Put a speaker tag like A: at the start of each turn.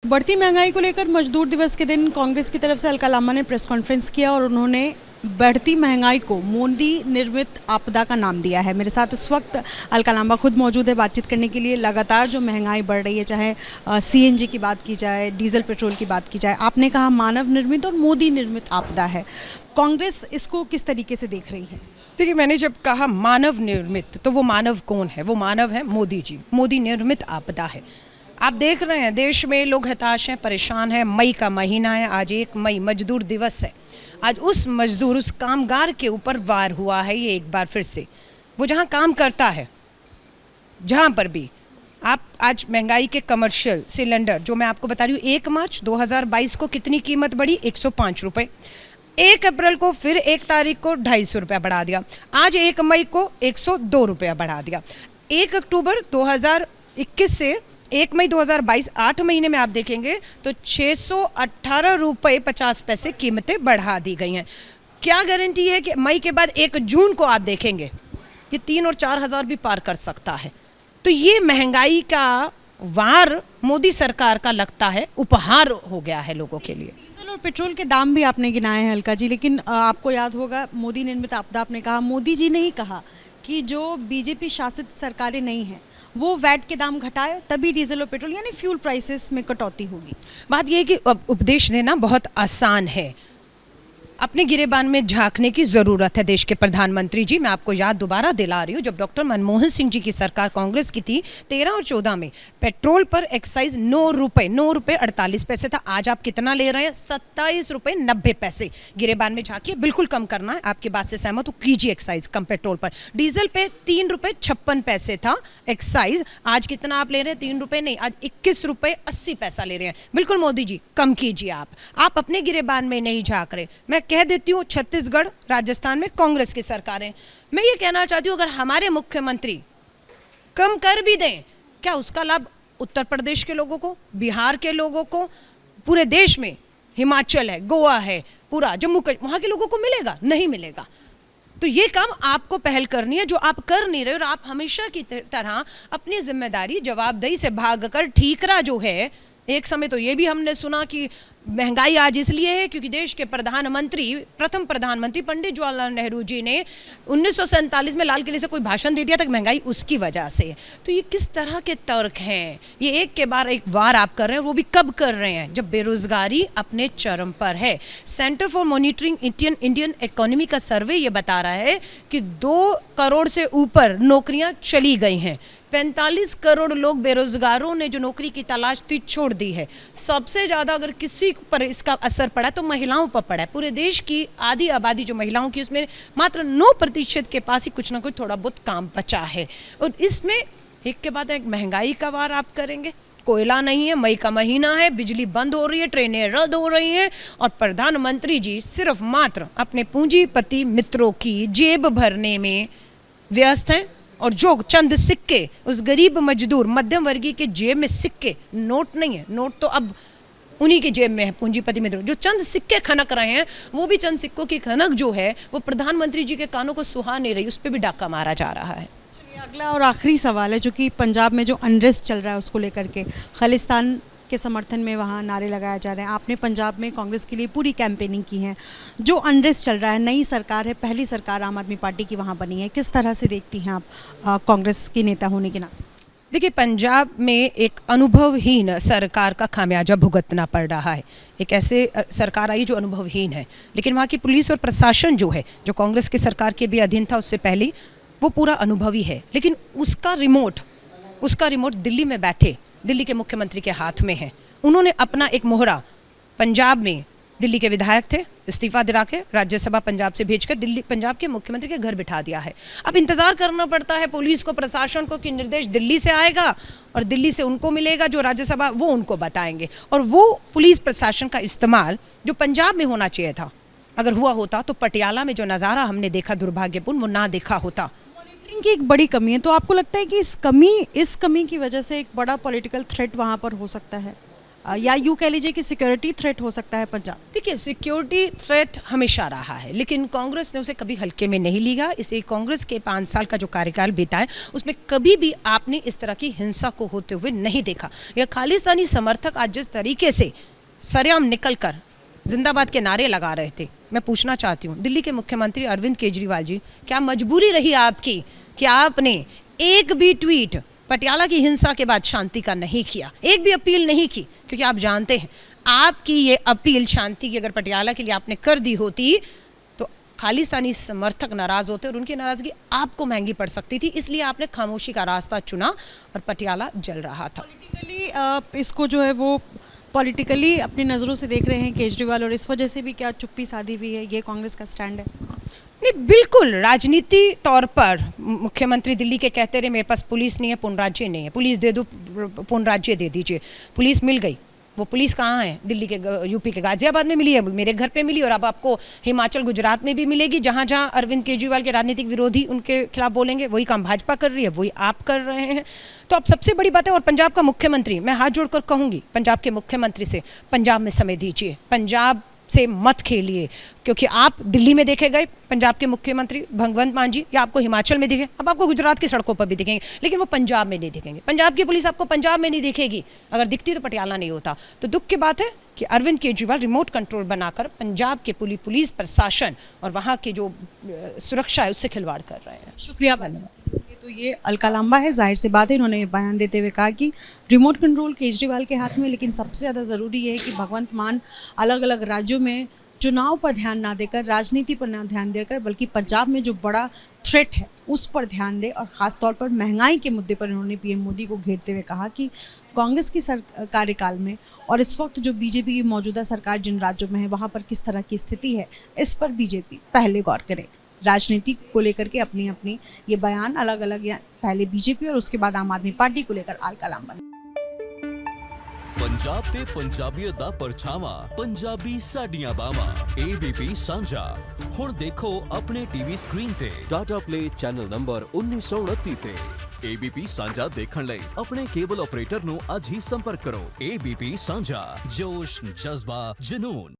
A: बढ़ती महंगाई को लेकर मजदूर दिवस के दिन कांग्रेस की तरफ से अलका लांबा ने प्रेस कॉन्फ्रेंस किया और उन्होंने बढ़ती महंगाई को मोदी निर्मित आपदा का नाम दिया है। मेरे साथ इस वक्त अलका लांबा खुद मौजूद है बातचीत करने के लिए। लगातार जो महंगाई बढ़ रही है, चाहे सीएनजी की बात की जाए, डीजल पेट्रोल की बात की जाए, आपने कहा मानव निर्मित और मोदी निर्मित आपदा है। कांग्रेस इसको किस तरीके से देख रही है?
B: देखिए, मैंने जब कहा मानव निर्मित, तो वो मानव कौन है? वो मानव है मोदी जी। मोदी निर्मित आपदा है। आप देख रहे हैं देश में लोग हताश हैं, परेशान हैं। मई का महीना है, आज 1 मई मजदूर दिवस है। आज उस मजदूर, उस कामगार के ऊपर वार हुआ है। ये एक बार फिर से वो जहां काम करता है, जहां पर भी आप आज महंगाई के कमर्शियल सिलेंडर, जो मैं आपको बता रही हूँ, 1 मार्च 2022 को कितनी कीमत बढ़ी? 105 रुपए। 1 अप्रैल को फिर 1 तारीख को 250 रुपया बढ़ा दिया। आज 1 मई को 102 रुपया बढ़ा दिया। 1 अक्टूबर 2021 से 1 मई 2022, 8 महीने में आप देखेंगे तो 618 रुपये 50 पैसे कीमतें बढ़ा दी गई हैं। क्या गारंटी है कि मई के बाद 1 जून को आप देखेंगे ये 3 और 4 हजार भी पार कर सकता है? तो ये महंगाई का वार मोदी सरकार का लगता है उपहार हो गया है लोगों के लिए।
A: डीजल और पेट्रोल के दाम भी आपने गिनाए हैं अलका जी, लेकिन आपको याद होगा मोदी निर्मित आपदा आपने कहा। मोदी जी ने ही कहा कि जो बीजेपी शासित सरकारें नहीं हैं वो वैट के दाम घटाए, तभी डीजल और पेट्रोल यानी फ्यूल प्राइसेस में कटौती होगी।
B: बात यह है कि उपदेश देना बहुत आसान है, अपने गिरेबान में झांकने की जरूरत है देश के प्रधानमंत्री जी। मैं आपको याद दोबारा दिला रही हूं, जब डॉक्टर मनमोहन सिंह जी की सरकार कांग्रेस की थी, 13 और 14 में पेट्रोल पर एक्साइज 9 रुपए 48 पैसे था। आज आप कितना ले रहे हैं? 27 रुपए 90 पैसे। गिरेबान में झांकिए, बिल्कुल कम करना है। आपकी बात से सहमत हूं, कीजिए एक्साइज कम पेट्रोल पर। डीजल पे 3 रुपए 56 पैसे था एक्साइज, आज कितना आप ले रहे हैं? 3 रुपए नहीं, आज 21 रुपए 80 पैसा ले रहे हैं। बिल्कुल मोदी जी, कम कीजिए। आप अपने गिरेबान में नहीं झांक रहे। मैं कह देती हूं, छत्तीसगढ़, राजस्थान में कांग्रेस की सरकारें, मैं ये कहना चाहती हूं, अगर हमारे मुख्यमंत्री कम कर भी दें, क्या उसका लाभ उत्तर प्रदेश के लोगों को, बिहार के लोगों को, पूरे देश में, हिमाचल है, गोवा है, पूरा जम्मू कश्मीर, वहां के लोगों को मिलेगा? नहीं मिलेगा। तो ये काम आपको पहल करनी है, जो आप कर नहीं रहे। और आप हमेशा की तरह अपनी जिम्मेदारी, जवाबदेही से भागकर ठीकरा जो है, एक समय तो ये भी हमने सुना कि महंगाई आज इसलिए है क्योंकि देश के प्रधानमंत्री, प्रथम प्रधानमंत्री पंडित जवाहरलाल नेहरू जी ने 1947 में लाल किले से कोई भाषण दे दिया था कि महंगाई उसकी वजह से। तो ये किस तरह के तर्क हैं? ये एक के बाद एक वार आप कर रहे हैं, वो भी कब कर रहे हैं? जब बेरोजगारी अपने चरम पर है। Centre for monitoring Indian economy का सर्वे ये बता रहा है कि 2 करोड़ से ऊपर नौकरियां चली गई हैं। 45 करोड़ लोग बेरोजगारों ने जो नौकरी की तलाश थी छोड़ दी है। सबसे ज्यादा अगर किसी पर इसका असर पड़ा तो महिलाओं पर पड़ा है। पूरे देश की आधी आबादी जो महिलाओं की, उसमें मात्र 9% के पास ही कुछ ना कुछ थोड़ा बहुत काम बचा है। और इसमें एक के बाद एक महंगाई का वार आप करेंगे। कोयला नहीं है, मई का महीना है, बिजली बंद हो रही है, ट्रेनें रद्द हो रही हैं, और प्रधानमंत्री जी सिर्फ मात्र अपने पूंजीपति मित्रों की जेब भरने में व्यस्त हैं। और जो चंद सिक्के उस गरीब मजदूर मध्यम वर्गीय के जेब में, सिक्के, नोट नहीं है, नोट तो अब उन्हीं के जेब में है, पूंजीपति मित्रों, जो चंद सिक्के खनक रहे हैं, वो भी चंद सिक्कों की खनक जो है वो प्रधानमंत्री जी के कानों को सुहा नहीं रही, उस पर भी डाका मारा जा रहा है।
A: चलिए, अगला और आखिरी सवाल है, जो कि पंजाब में जो अनरेस्ट चल रहा है उसको लेकर के, खालिस्तान के समर्थन में वहाँ नारे लगाए जा रहे हैं। आपने पंजाब में कांग्रेस के लिए पूरी कैंपेनिंग की है। जो अनरेस्ट चल रहा है, नई सरकार है, पहली सरकार आम आदमी पार्टी की वहाँ बनी है, किस तरह से देखती हैं आप कांग्रेस की नेता होने के नाते?
B: देखिए, पंजाब में एक अनुभवहीन सरकार का खामियाजा भुगतना पड़ रहा है। एक ऐसे सरकार आई जो अनुभवहीन है, लेकिन वहाँ की पुलिस और प्रशासन जो है, जो कांग्रेस की सरकार के भी अधीन था उससे पहले, वो पूरा अनुभवी है। लेकिन उसका रिमोट दिल्ली में बैठे दिल्ली के मुख्यमंत्री के हाथ में है। उन्होंने अपना एक मोहरा पंजाब में, दिल्ली के विधायक थे, इस्तीफा दिला के राज्यसभा पंजाब से भेजकर दिल्ली, पंजाब के मुख्यमंत्री के घर बिठा दिया है। अब इंतजार करना पड़ता है पुलिस को, प्रशासन को, कि निर्देश दिल्ली से आएगा और दिल्ली से उनको मिलेगा, जो राज्यसभा वो उनको बताएंगे। और वो पुलिस प्रशासन का इस्तेमाल जो पंजाब में होना चाहिए था, अगर हुआ होता तो पटियाला में जो नजारा हमने देखा दुर्भाग्यपूर्ण, वो ना देखा होता।
A: की एक बड़ी कमी है, तो आपको लगता है कि इस कमी की वजह से एक बड़ा पॉलिटिकल थ्रेट वहां पर हो सकता है? या यूं कह लीजिए कि सिक्योरिटी थ्रेट हो सकता है पंजाब?
B: देखिए, सिक्योरिटी थ्रेट हमेशा रहा है, लेकिन कांग्रेस ने उसे कभी हल्के में नहीं लिया। इसे कांग्रेस के 5 साल का जो कार्यकाल बीता है उसमें कभी भी आपने इस तरह की हिंसा को होते हुए नहीं देखा। यह खालिस्तानी समर्थक आज जिस तरीके से सरेआम निकलकर जिंदाबाद के नारे लगा रहे थे, मैं पूछना चाहती हूं दिल्ली के मुख्यमंत्री अरविंद केजरीवाल जी, क्या मजबूरी रही आपकी कि आपने एक भी ट्वीट पटियाला की हिंसा के बाद शांति का नहीं किया, एक भी अपील नहीं की? क्योंकि आप जानते हैं आपकी ये अपील शांति की अगर पटियाला के लिए आपने कर दी होती तो खालिस्तानी समर्थक नाराज होते और उनकी नाराजगी आपको महंगी पड़ सकती थी। इसलिए आपने खामोशी का रास्ता चुना और पटियाला जल रहा था।
A: पॉलिटिकली इसको जो है वो पॉलिटिकली अपनी नजरों से देख रहे हैं केजरीवाल, और इस वजह से भी क्या चुप्पी साधी हुई है, ये कांग्रेस का स्टैंड है?
B: नहीं, बिल्कुल राजनीति तौर पर मुख्यमंत्री दिल्ली के कहते रहे मेरे पास पुलिस नहीं है, पूर्ण राज्य नहीं है, पुलिस दे दो, पूर्ण राज्य दे दीजिए। पुलिस मिल गई, वो पुलिस कहाँ है? दिल्ली के यूपी के गाजियाबाद में मिली है, मेरे घर पे मिली, और अब आपको हिमाचल गुजरात में भी मिलेगी। जहां जहां अरविंद केजरीवाल के राजनीतिक विरोधी उनके खिलाफ बोलेंगे, वही काम भाजपा कर रही है, वही आप कर रहे हैं। तो अब सबसे बड़ी बात है, और पंजाब का मुख्यमंत्री, मैं हाथ जोड़कर कहूंगी पंजाब के मुख्यमंत्री से, पंजाब में समय दीजिए, पंजाब से मत खेलिए। क्योंकि आप दिल्ली में देखे गए पंजाब के मुख्यमंत्री भगवंत मान जी, या आपको हिमाचल में दिखे, अब आपको गुजरात की सड़कों पर भी दिखेंगे, लेकिन वो पंजाब में नहीं दिखेंगे। पंजाब की पुलिस आपको पंजाब में नहीं दिखेगी, अगर दिखती तो पटियाला नहीं होता। तो दुख की बात है कि अरविंद केजरीवाल रिमोट कंट्रोल बनाकर पंजाब के पुलिस प्रशासन और वहां की जो सुरक्षा है उससे खिलवाड़ कर रहे हैं।
A: शुक्रिया। तो ये अलका लांबा है, जाहिर सी बात है इन्होंने बयान देते हुए कहा कि रिमोट कंट्रोल केजरीवाल के हाथ में, लेकिन सबसे ज्यादा जरूरी है कि भगवंत मान अलग अलग राज्यों में चुनाव पर ध्यान ना देकर, राजनीति पर ना ध्यान देकर, बल्कि पंजाब में जो बड़ा थ्रेट है उस पर ध्यान दे। और खासतौर पर महंगाई के मुद्दे पर इन्होंने पीएम मोदी को घेरते हुए कहा कि कांग्रेस की कार्यकाल में और इस वक्त जो बीजेपी की मौजूदा सरकार जिन राज्यों में है वहां पर किस तरह की स्थिति है, इस पर बीजेपी पहले गौर करे। राजनीति को लेकर के अपनी अपनी ये बयान अलग अलग, या पहले बीजेपी और उसके बाद आम आदमी पार्टी को लेकर अलका लांबा ने।
C: पंजाब ते पंजाबीयत दा परछावा, पंजाबी साडियां बावां, ABP साझा। हुण देखो अपने टीवी स्क्रीन ते टाटा प्ले चैनल नंबर 1929 ते। ABP साझा देखण लई अपने केबल ऑपरेटर नु अज ही संपर्क करो। ABP साझा, जोश, जज्बा, जुनून।